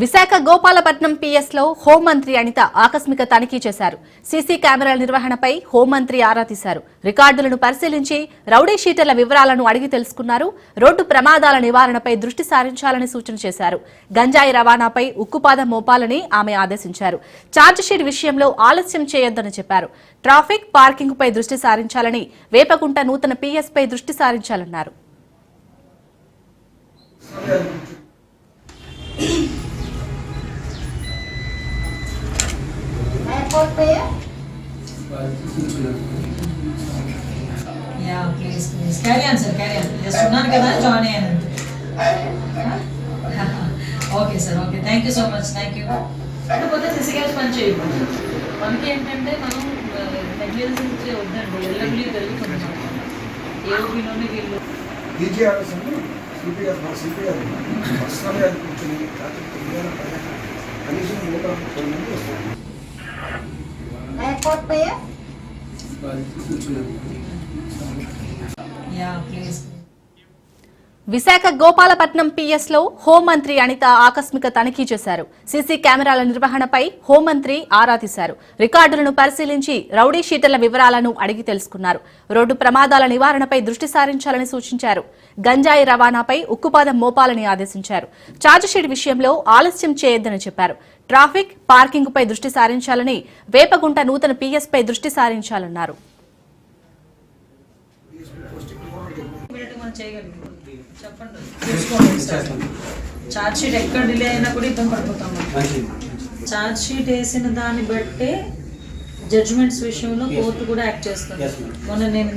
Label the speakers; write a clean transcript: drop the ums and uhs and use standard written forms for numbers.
Speaker 1: Visakha Gopalapatnam PS లో హోంమంత్రి అనిత ఆకస్మిక తనిఖీ చేశారు. సీసీ కెమెరాల నిర్వహణపై హోంమంత్రి ఆరా తీశారు. రికార్డులను పరిశీలించి రౌడీ షీటర్ల వివరాలను అడిగి తెలుసుకున్నారు. రోడ్డు ప్రమాదాల నివారణపై దృష్టి సారించాలని సూచన చేశారు. గంజాయి రవాణాపై ఉక్కుపాదం మోపాలని ఆమె ఆదేశించారు. ఛార్జిషీట్ విషయంలో ఆలస్యం చేయొద్దని చెప్పారు. ట్రాఫిక్ పార్కింగ్ పై దృష్టి సారించాలని, వేపకుంట నూతన పిఎస్ పై దృష్టి సారించాలన్నారు.
Speaker 2: Yeah, please. Carry on, sir. Carry on. Just ఉన్నాను కదా జాయిన్ అయ్యాను. Okay sir, okay, thank you so much, thank you. పోతే సిసిగా పని చేయకూడదు. మనకి ఏంటంటే మనం నెగ్లిజెన్స్ వద్దండి, ఎల్లబ్లీ జరుగుతుంది. ఏఓబీలోనే వీళ్ళు
Speaker 1: విశాఖ గోపాలపట్నం పిఎస్ లో హోంమంత్రి అనిత ఆకస్మిక తనిఖీ చేశారు. సీసీ కెమెరాల నిర్వహణపై హోంమంత్రి ఆరా తీశారు. రికార్డులను పరిశీలించి రౌడీ షీటర్ల వివరాలను అడిగి తెలుసుకున్నారు. రోడ్డు ప్రమాదాల నివారణపై దృష్టి సారించాలని సూచించారు. గంజాయి రవాణాపై ఉక్కుపాదం మోపాలని ఆదేశించారు. ఛార్జిషీట్ విషయంలో ఆలస్యం చేయొద్దని చెప్పారు. ట్రాఫిక్ పార్కింగ్ పై దృష్టి సారించాలని, వేపగుంట నూతన పిఎస్ పై దృష్టి సారించాలన్నారు.
Speaker 2: ఛార్జ్ షీట్ ఎక్కడ డిలే అయినా కూడా ఇబ్బంది పడిపోతాము. ఛార్జ్ షీట్ వేసిన దాన్ని బట్టే జడ్జిమెంట్స్ విషయంలో కోర్టు కూడా యాక్ట్ చేస్తుంది. మొన్న నేను